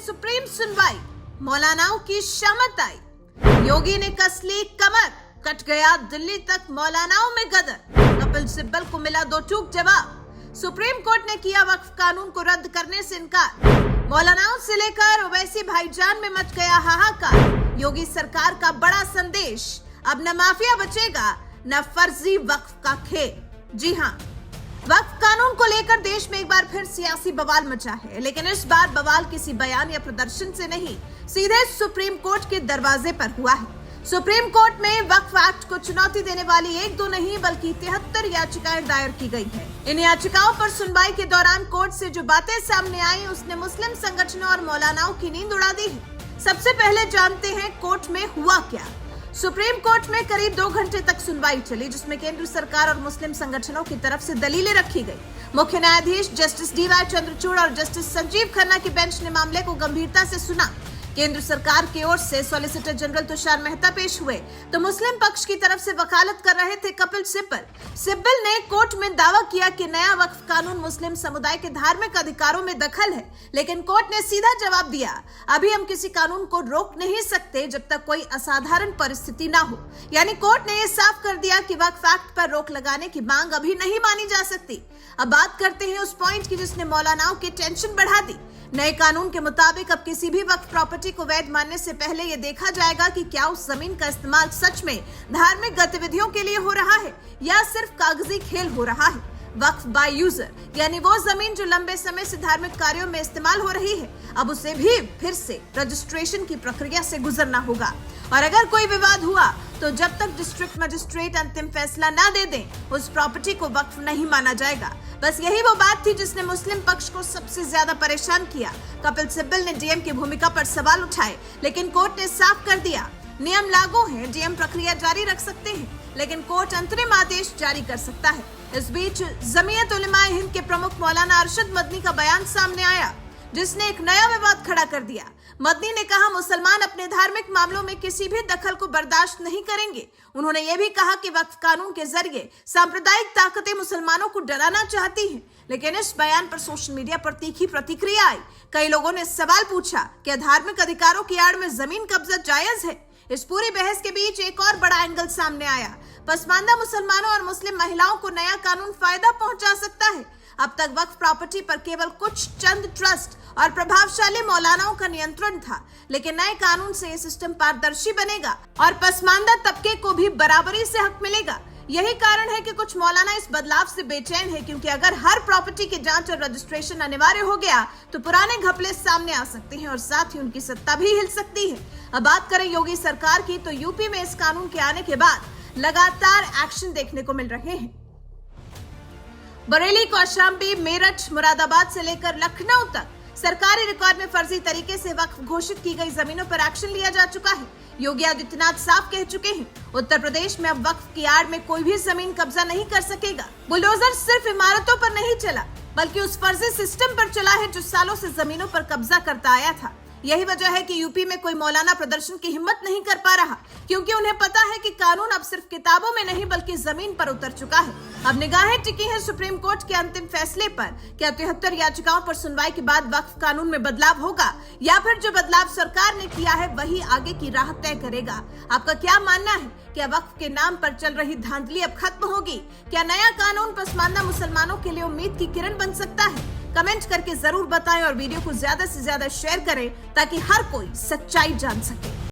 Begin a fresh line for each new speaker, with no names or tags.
Supreme सुनवाई, मौलानाओं की शामत आई। योगी ने कस ली कमर, कट गया दिल्ली तक मौलानाओं में गदर। कपिल सिब्बल को मिला दो टूक जवाब। सुप्रीम कोर्ट ने किया वक्फ कानून को रद्द करने से इनकार। मौलानाओं से लेकर ओवैसी भाईजान में मच गया हाहाकार। योगी सरकार का बड़ा संदेश, अब न माफिया बचेगा न फर्जी वक्फ का खेल। जी हां, वक्फ कानून को लेकर देश में एक बार फिर सियासी बवाल मचा है, लेकिन इस बार बवाल किसी बयान या प्रदर्शन से नहीं, सीधे सुप्रीम कोर्ट के दरवाजे पर हुआ है। सुप्रीम कोर्ट में वक्फ एक्ट को चुनौती देने वाली एक दो नहीं बल्कि 73 याचिकाएं दायर की गई है। इन याचिकाओं पर सुनवाई के दौरान कोर्ट से जो बातें सामने आई, उसने मुस्लिम संगठनों और मौलानाओं की नींद उड़ा दी है। सबसे पहले जानते हैं कोर्ट में हुआ क्या। सुप्रीम कोर्ट में करीब 2 घंटे तक सुनवाई चली, जिसमें केंद्र सरकार और मुस्लिम संगठनों की तरफ से दलीलें रखी गई। मुख्य न्यायाधीश जस्टिस डीवाई चंद्रचूड़ और जस्टिस संजीव खन्ना की बेंच ने मामले को गंभीरता से सुना। केंद्र सरकार की ओर से सॉलिसिटर जनरल तुषार मेहता पेश हुए, तो मुस्लिम पक्ष की तरफ से वकालत कर रहे थे कपिल सिब्बल। सिब्बल ने कोर्ट में दावा किया कि नया वक्फ कानून मुस्लिम समुदाय के धार्मिक अधिकारों में दखल है, लेकिन कोर्ट ने सीधा जवाब दिया, अभी हम किसी कानून को रोक नहीं सकते जब तक कोई असाधारण परिस्थिति ना हो। यानी कोर्ट ने यह साफ कर दिया कि वक्फ एक्ट पर रोक लगाने की मांग अभी नहीं मानी जा सकती। अब बात करते हैं उस पॉइंट की जिसने मौलानाओं की टेंशन बढ़ा दी। नए कानून के मुताबिक अब किसी भी वक्फ प्रॉपर्टी को वैध मानने से पहले यह देखा जाएगा कि क्या उस जमीन का इस्तेमाल सच में धार्मिक गतिविधियों के लिए हो रहा है या सिर्फ कागजी खेल हो रहा है। वक्फ बाय यूजर यानी वो जमीन जो लंबे समय से धार्मिक कार्यों में इस्तेमाल हो रही है, अब उसे भी फिर से रजिस्ट्रेशन की प्रक्रिया से गुजरना होगा। और अगर कोई विवाद हुआ तो जब तक डिस्ट्रिक्ट मजिस्ट्रेट अंतिम फैसला ना दे दें, उस प्रॉपर्टी को वक्फ नहीं माना जाएगा। बस यही वो बात थी जिसने मुस्लिम पक्ष को सबसे ज्यादा परेशान किया। कपिल सिब्बल ने डीएम की भूमिका पर सवाल उठाए, लेकिन कोर्ट ने साफ कर दिया, नियम लागू है, डीएम प्रक्रिया जारी रख सकते हैं, लेकिन कोर्ट अंतरिम आदेश जारी कर सकता है। इस बीच जमीयत उलमाए हिंद के प्रमुख मौलाना अरशद मदनी का बयान सामने आया, जिसने एक नया विवाद खड़ा कर दिया। मदनी ने कहा, मुसलमान अपने धार्मिक मामलों में किसी भी दखल को बर्दाश्त नहीं करेंगे। उन्होंने ये भी कहा कि वक्फ कानून के जरिए सांप्रदायिक ताकतें मुसलमानों को डराना चाहती हैं। लेकिन इस बयान पर सोशल मीडिया पर तीखी प्रतिक्रिया आई। कई लोगों ने सवाल पूछा, क्या धार्मिक अधिकारों की आड़ में जमीन कब्जा जायज है? इस पूरी बहस के बीच एक और बड़ा एंगल सामने आया। पसमानदा मुसलमानों और मुस्लिम महिलाओं को नया कानून फायदा पहुंचा सकता है। अब तक वक्फ प्रॉपर्टी पर केवल कुछ चंद ट्रस्ट और प्रभावशाली मौलानाओं का नियंत्रण था, लेकिन नए कानून से यह सिस्टम पारदर्शी बनेगा और पसमानदा तबके को भी बराबरी से हक मिलेगा। यही कारण है कि कुछ मौलाना इस बदलाव से बेचैन है, क्योंकि अगर हर प्रॉपर्टी की जांच और रजिस्ट्रेशन अनिवार्य हो गया तो पुराने घपले सामने आ सकते हैं और साथ ही उनकी सत्ता भी हिल सकती है। अब बात करें योगी सरकार की, तो यूपी में इस कानून के आने के बाद लगातार एक्शन देखने को मिल रहे हैं। बरेली, कौशाम्बी, मेरठ, मुरादाबाद से लेकर लखनऊ तक सरकारी रिकॉर्ड में फर्जी तरीके से वक्फ घोषित की गई जमीनों पर एक्शन लिया जा चुका है। योगी आदित्यनाथ साफ कह चुके हैं, उत्तर प्रदेश में अब वक्फ की आड़ में कोई भी जमीन कब्जा नहीं कर सकेगा। बुलडोजर सिर्फ इमारतों पर नहीं चला, बल्कि उस फर्जी सिस्टम पर चला है जो सालों से जमीनों पर कब्जा करता आया था। यही वजह है कि यूपी में कोई मौलाना प्रदर्शन की हिम्मत नहीं कर पा रहा, क्योंकि उन्हें पता है कि कानून अब सिर्फ किताबों में नहीं बल्कि जमीन पर उतर चुका है। अब निगाहें टिकी हैं सुप्रीम कोर्ट के अंतिम फैसले पर। क्या 73 याचिकाओं पर सुनवाई के बाद वक्फ कानून में बदलाव होगा, या फिर जो बदलाव सरकार ने किया है वही आगे की राह तय करेगा? आपका क्या मानना है? क्या वक्फ के नाम पर चल रही धांधली अब खत्म होगी? क्या नया कानून पसमानदा मुसलमानों के लिए उम्मीद की किरण बन सकता है? कमेंट करके जरूर बताएं और वीडियो को ज्यादा से ज्यादा शेयर करें ताकि हर कोई सच्चाई जान सके।